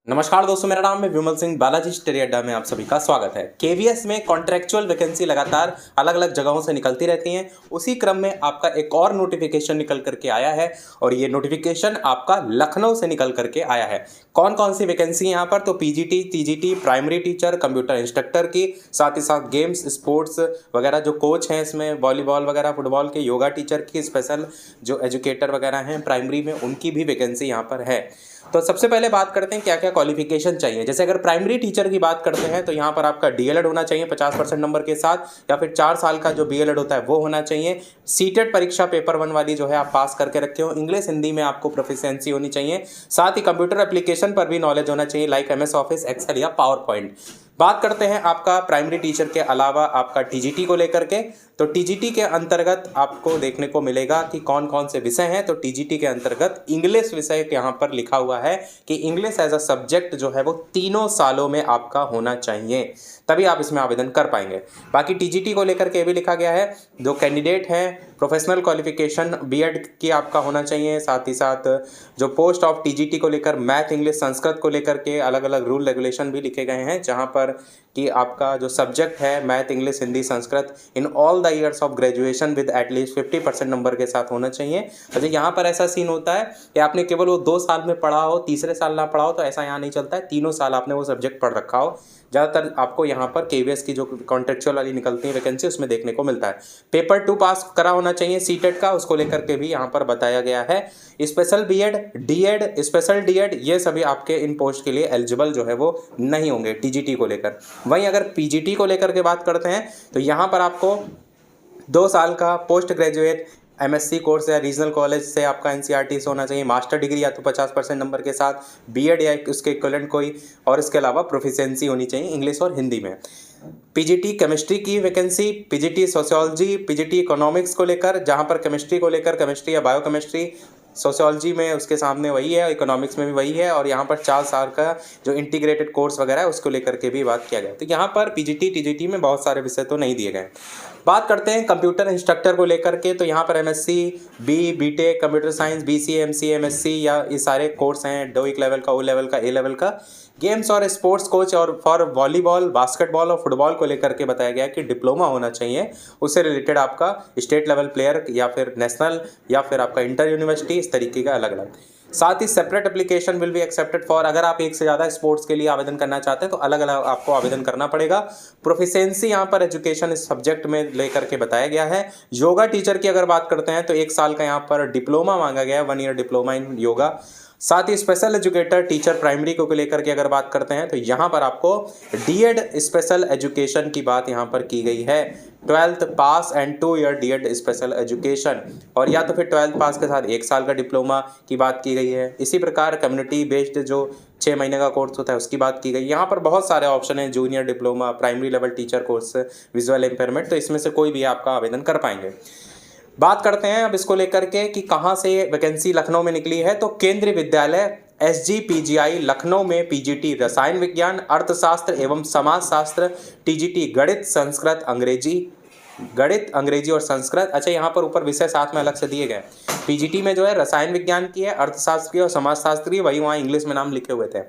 नमस्कार दोस्तों, मेरा नाम है विमल सिंह। बालाजी स्टडी अड्डा में आप सभी का स्वागत है। केवीएस में कॉन्ट्रैक्चुअल वैकेंसी लगातार अलग अलग जगहों से निकलती रहती हैं। उसी क्रम में आपका एक और नोटिफिकेशन निकल करके आया है और ये नोटिफिकेशन आपका लखनऊ से निकल करके आया है। कौन कौन सी वैकेंसी यहाँ पर, तो PGT, TGT, primary teacher, computer instructor की, साथ ही साथ गेम्स, स्पोर्ट्स वगैरह जो कोच हैं इसमें, वॉलीबॉल वगैरह, फुटबॉल के, योगा टीचर की, स्पेशल जो एजुकेटर वगैरह हैं प्राइमरी में, उनकी भी वैकेंसी यहाँ पर है। तो सबसे पहले बात करते हैं क्या क्या क्वालिफिकेशन चाहिए। जैसे अगर प्राइमरी टीचर की बात करते हैं तो यहाँ पर आपका डीएलएड होना चाहिए 50% नंबर के साथ, या फिर 4 साल का जो बीएलएड होता है वो होना चाहिए। सीटेट परीक्षा पेपर 1 वाली जो है आप पास करके रखे हो। इंग्लिश हिंदी में आपको प्रोफिशिएंसी होनी चाहिए। साथ ही कंप्यूटर एप्लीकेशन पर भी नॉलेज होना चाहिए, लाइक एमएस ऑफिस, एक्सेल या पावर पॉइंट। बात करते हैं आपका प्राइमरी टीचर के अलावा आपका टीजीटी को लेकर के। तो टीजीटी के अंतर्गत आपको देखने को मिलेगा कि कौन कौन से विषय हैं। तो टीजीटी के अंतर्गत इंग्लिश विषय यहाँ पर लिखा हुआ है कि इंग्लिश एज अ सब्जेक्ट जो है वो 3 सालों में आपका होना चाहिए, तभी आप इसमें आवेदन कर पाएंगे। बाकी टीजीटी को लेकर के भी लिखा गया है, जो कैंडिडेट हैं प्रोफेशनल क्वालिफिकेशन बीएड की आपका होना चाहिए। साथ ही साथ जो पोस्ट ऑफ टीजीटी को लेकर मैथ, इंग्लिश, संस्कृत को लेकर के अलग अलग रूल रेगुलेशन भी लिखे गए हैं, जहाँ पर कि आपका जो सब्जेक्ट है math, English, Hindi, Sanskrit in all the years of graduation with at least 50% number के साथ होना चाहिए। अच्छा, यहाँ पर ऐसा सीन होता है कि आपने केवल वो 2 साल में पढ़ा हो, तीसरे साल ना पढ़ा हो, तो ऐसा यहाँ नहीं चलता है। 3 साल आपने वो सब्जेक्ट पढ़ रखा हो। ज़्यादातर आपको यहाँ पर केवीएस की जो कॉन्ट्रेक्चुअल वाली निकलती है वैकेंसी, उसमें देखने को मिलता है। पेपर 2 पास करा होना चाहिए सीटेट का, उसको लेकर के भी यहाँ पर बताया गया है। Special BEd, DEd, special DEd, ये सभी आपके इन पोस्ट के लिए एलिजिबल जो है वो नहीं होंगे टीजीटी को लेकर। वहीं अगर पीजीटी को लेकर के बात करते हैं तो यहाँ पर आपको 2 साल का पोस्ट ग्रेजुएट एमएससी कोर्स या रीजनल कॉलेज से आपका एनसीईआरटी से होना चाहिए। मास्टर डिग्री या तो 50% नंबर के साथ, बीएड या उसके इक्विवेलेंट कोई, और इसके अलावा प्रोफिशिएंसी होनी चाहिए इंग्लिश और हिंदी में। पीजीटी केमिस्ट्री की vacancy, PGT sociology, PGT economics को लेकर, जहाँ पर केमिस्ट्री को लेकर केमिस्ट्री या बायोकेमिस्ट्री, सोशियोलॉजी में उसके सामने वही है, इकोनॉमिक्स में भी वही है, और यहाँ पर 4 साल का जो इंटीग्रेटेड कोर्स वगैरह है उसको लेकर के भी बात किया गया। तो यहाँ पर पीजीटी, टीजीटी में बहुत सारे विषय तो नहीं दिए गए। बात करते हैं कंप्यूटर इंस्ट्रक्टर को लेकर के, तो यहाँ पर MSc, BTech, computer science, BCA, MCA, MSc या ये सारे कोर्स हैं, डोइक लेवल का, ओ लेवल का, ए लेवल का। गेम्स और स्पोर्ट्स कोच और फॉर वॉलीबॉल, बास्केटबॉल और फुटबॉल को लेकर के बताया गया कि डिप्लोमा होना चाहिए, उससे रिलेटेड आपका स्टेट लेवल प्लेयर या फिर नेशनल या फिर आपका इंटर यूनिवर्सिटी, इस तरीके का अलग अलग। साथ ही separate application will be accepted for, अगर आप एक से ज़्यादा स्पोर्ट्स के लिए आवेदन करना चाहते हैं तो अलग अलग आपको आवेदन करना पड़ेगा। प्रोफिशिएंसी यहाँ पर एजुकेशन इस सब्जेक्ट में लेकर के बताया गया है। योगा टीचर की अगर बात करते हैं तो 1 साल का यहाँ पर डिप्लोमा मांगा गया है, 1 ईयर डिप्लोमा इन योगा। साथ ही स्पेशल एजुकेटर टीचर प्राइमरी को लेकर के अगर बात करते हैं तो यहाँ पर आपको डीएड स्पेशल एजुकेशन की बात यहाँ पर की गई है। 12th pass and 2 year DEd special education, और या तो फिर 12th पास के साथ 1 साल का डिप्लोमा की बात की गई है। इसी प्रकार कम्युनिटी बेस्ड जो 6 महीने का कोर्स होता है उसकी बात की गई। यहाँ पर बहुत सारे ऑप्शन हैं, junior diploma, primary level teacher course, visual impairment, तो इसमें से कोई भी आपका आवेदन कर पाएंगे। बात करते हैं अब इसको लेकर के कि कहाँ से वैकेंसी लखनऊ में निकली है। तो केंद्रीय विद्यालय एसजीपीजीआई लखनऊ में पीजीटी रसायन विज्ञान, अर्थशास्त्र एवं समाजशास्त्र, टीजीटी गणित, संस्कृत, अंग्रेजी, गणित, अंग्रेजी और संस्कृत। अच्छा, यहाँ पर ऊपर विषय साथ में अलग से दिए गए। पीजीटी में जो है रसायन विज्ञान की है, अर्थशास्त्र की और समाजशास्त्र की, वही वहाँ इंग्लिश में नाम लिखे हुए थे।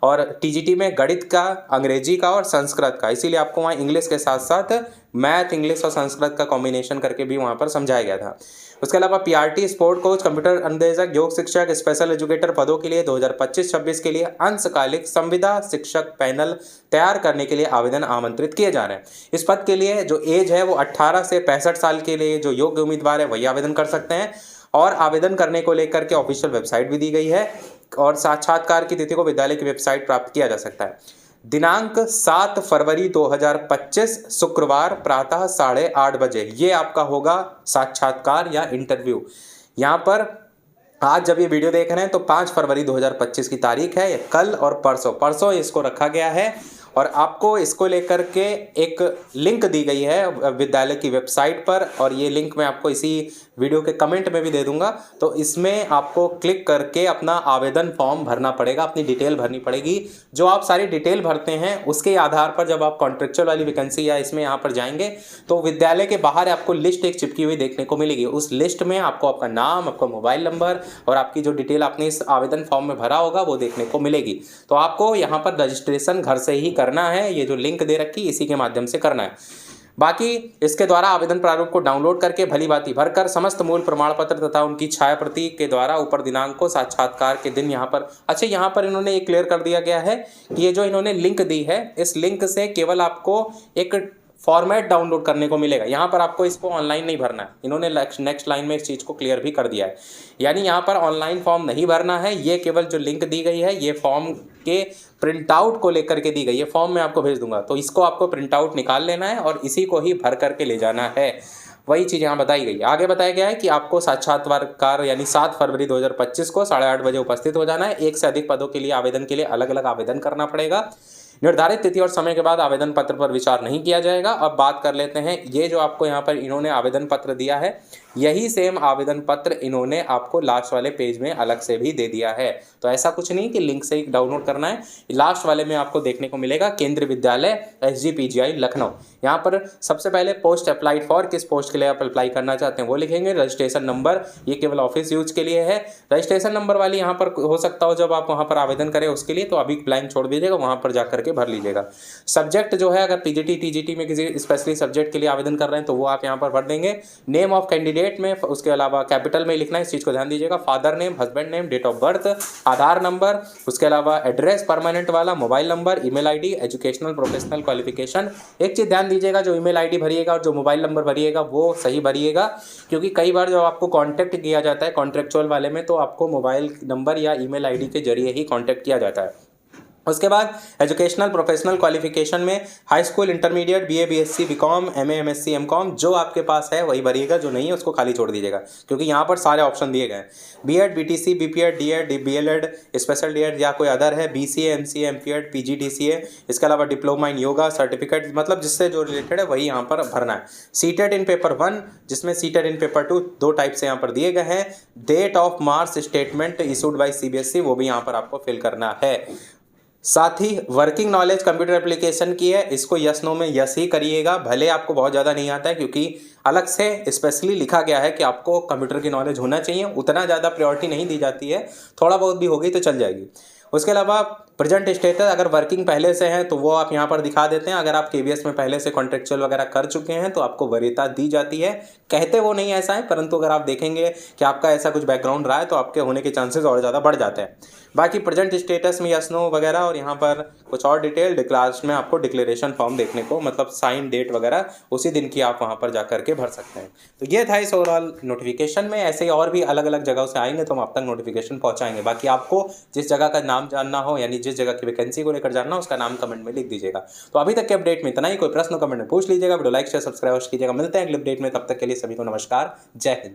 और टीजीटी में गणित का, अंग्रेजी का और संस्कृत का, इसीलिए आपको वहाँ इंग्लिश के साथ साथ मैथ, इंग्लिश और संस्कृत का कॉम्बिनेशन करके भी वहाँ पर समझाया गया था। उसके अलावा पीआरटी, स्पोर्ट कोच, कंप्यूटर अनुदेशक, योग शिक्षक, स्पेशल एजुकेटर पदों के लिए 2025-26 के लिए अंशकालिक संविदा शिक्षक पैनल तैयार करने के लिए आवेदन आमंत्रित किए जा रहे हैं। इस पद के लिए जो एज है वो 18 से 65 साल के लिए जो योग्य उम्मीदवार है वही आवेदन कर सकते हैं, और आवेदन करने को लेकर के ऑफिशियल वेबसाइट भी दी गई है, और साक्षात्कार की तिथि को विद्यालय की वेबसाइट प्राप्त किया जा सकता है। दिनांक 7 फरवरी 2025 शुक्रवार प्रातः 8:30 बजे ये आपका होगा साक्षात्कार या इंटरव्यू। यहाँ पर आज जब ये वीडियो देख रहे हैं तो 5 फरवरी 2025 की तारीख है, कल और परसों इसको रखा गया है। और आपको इसको लेकर के एक लिंक दी गई है विद्यालय की वेबसाइट पर, और ये लिंक मैं आपको इसी वीडियो के कमेंट में भी दे दूंगा। तो इसमें आपको क्लिक करके अपना आवेदन फॉर्म भरना पड़ेगा, अपनी डिटेल भरनी पड़ेगी। जो आप सारी डिटेल भरते हैं उसके आधार पर जब आप कॉन्ट्रेक्चुअल वाली वैकेंसी या इसमें यहाँ पर जाएंगे तो विद्यालय के बाहर आपको लिस्ट एक चिपकी हुई देखने को मिलेगी। उस लिस्ट में आपको आपका नाम, आपका मोबाइल नंबर और आपकी जो डिटेल आपने इस आवेदन फॉर्म में भरा होगा वो देखने को मिलेगी। तो आपको यहाँ पर रजिस्ट्रेशन घर से ही करना है, ये जो लिंक दे रखी इसी के माध्यम से करना है। बाकी इसके द्वारा आवेदन प्रारूप को डाउनलोड करके भली भांति भरकर समस्त मूल प्रमाण पत्र तथा उनकी छाया प्रति के द्वारा ऊपर दिनांक को साक्षात्कार के दिन यहाँ पर, अच्छा यहाँ पर इन्होंने ये क्लियर कर दिया गया है कि ये जो इन्होंने लिंक दी है इस लिंक से केवल आपको एक फॉर्मेट डाउनलोड करने को मिलेगा। यहाँ पर आपको इसको ऑनलाइन नहीं भरना है। इन्होंने नेक्स्ट लाइन में इस चीज़ को क्लियर भी कर दिया है, यानी यहाँ पर ऑनलाइन फॉर्म नहीं भरना है। ये केवल जो लिंक दी गई है ये फॉर्म के प्रिंट आउट को लेकर के दी गई है। फॉर्म मैं आपको भेज दूंगा, तो इसको आपको प्रिंट आउट निकाल लेना है और इसी को ही भर करके ले जाना है। वही चीज़ यहाँ बताई गई। आगे बताया गया है कि आपको साक्षात्कार यानी 7 फरवरी 2025 को 8:30 बजे उपस्थित हो जाना है। एक से अधिक पदों के लिए आवेदन के लिए अलग अलग आवेदन करना पड़ेगा। निर्धारित तिथि और समय के बाद आवेदन पत्र पर विचार नहीं किया जाएगा। अब बात कर लेते हैं, ये जो आपको यहाँ पर इन्होंने आवेदन पत्र दिया है यही सेम आवेदन पत्र इन्होंने आपको लास्ट वाले पेज में अलग से भी दे दिया है। तो ऐसा कुछ नहीं कि लिंक से ही डाउनलोड करना है, लास्ट वाले में आपको देखने को मिलेगा केंद्रीय विद्यालय SGPGI लखनऊ। यहाँ पर सबसे पहले पोस्ट अप्लाइड फॉर, किस पोस्ट के लिए आप अप्लाई करना चाहते हैं वो लिखेंगे। रजिस्ट्रेशन नंबर ये केवल ऑफिस यूज के लिए है। रजिस्ट्रेशन नंबर वाली यहाँ पर हो सकता हो जब आप वहाँ पर आवेदन करें उसके लिए, तो अभी ब्लैंक छोड़ दीजिएगा, वहाँ पर जा करके भर लीजिएगा। सब्जेक्ट जो है अगर PGT TGT में किसी स्पेशली सब्जेक्ट के लिए आवेदन कर रहे हैं तो वो आप यहाँ पर भर देंगे। नेम ऑफ कैंडिडेट में उसके अलावा कैपिटल में लिखना है, इस चीज़ को ध्यान दीजिएगा। Father name, husband name, date of birth, Aadhaar number, उसके अलावा एड्रेस परमानेंट वाला, mobile number, email ID, educational professional qualification. एक चीज़ ध्यान दीजिएगा, जो ईमेल आईडी भरिएगा और जो मोबाइल नंबर भरिएगा वो सही भरिएगा, क्योंकि कई बार जब आपको कॉन्टैक्ट किया जाता है कॉन्ट्रेक्चुअल वाले में तो आपको मोबाइल नंबर या ईमेल आईडी के जरिए ही कॉन्टैक्ट किया जाता है। उसके बाद एजुकेशनल प्रोफेशनल क्वालिफिकेशन में high school, intermediate, BA BSc BCom MA MSc MCom जो आपके पास है वही भरिएगा, जो नहीं है उसको खाली छोड़ दीजिएगा, क्योंकि यहाँ पर सारे ऑप्शन दिए गए हैं। BEd BTC BPEd DEd BLEd special DEd या कोई अदर है, BCA MCA MPEd PG DCA, इसके अलावा डिप्लोमा इन योगा सर्टिफिकेट, मतलब जिससे जो रिलेटेड है वही यहाँ पर भरना है। सीटेड इन पेपर 1 जिसमें सीटेड इन पेपर 2 दो टाइप से यहाँ पर दिए गए हैं। Date of marks statement issued by CBSE वो भी यहाँ पर आपको फिल करना है। साथ ही वर्किंग नॉलेज कंप्यूटर एप्लीकेशन की है, इसको यस नो में यस ही करिएगा, भले आपको बहुत ज़्यादा नहीं आता है, क्योंकि अलग से स्पेशली लिखा गया है कि आपको कंप्यूटर की नॉलेज होना चाहिए। उतना ज़्यादा प्रायोरिटी नहीं दी जाती है, थोड़ा बहुत भी होगी तो चल जाएगी। उसके अलावा प्रेजेंट स्टेटस, अगर वर्किंग पहले से है तो वो आप यहाँ पर दिखा देते हैं। अगर आप KVS में पहले से कॉन्ट्रेक्चुअल वगैरह कर चुके हैं तो आपको वरीयता दी जाती है। कहते वो नहीं ऐसा है, परंतु अगर आप देखेंगे कि आपका ऐसा कुछ बैकग्राउंड रहा है तो आपके होने के चांसेस और ज़्यादा बढ़ जाते हैं। बाकी प्रेजेंट स्टेटस में यस नो वगैरह, और यहाँ पर कुछ और डिटेल लास्ट में आपको डिक्लेरेशन फॉर्म देखने को, मतलब साइन डेट वगैरह उसी दिन की आप वहाँ पर जा करके भर सकते हैं। तो ये था इस ओवरऑल नोटिफिकेशन में। ऐसे और भी अलग अलग जगहों से आएंगे तो हम आप तक नोटिफिकेशन पहुँचाएंगे। बाकी आपको जिस जगह का नाम जानना हो, यानी जिस जगह की वैकेंसी को लेकर जानना हो, उसका नाम कमेंट में लिख दीजिएगा। तो अभी तक के अपडेट में इतना ही। कोई प्रश्न कमेंट में पूछ लीजिएगा। वीडियो लाइक शेयर सब्सक्राइब कीजिएगा। मिलते हैं अगले अपडेट में, तब तक के लिए सभी को नमस्कार, जय हिंद।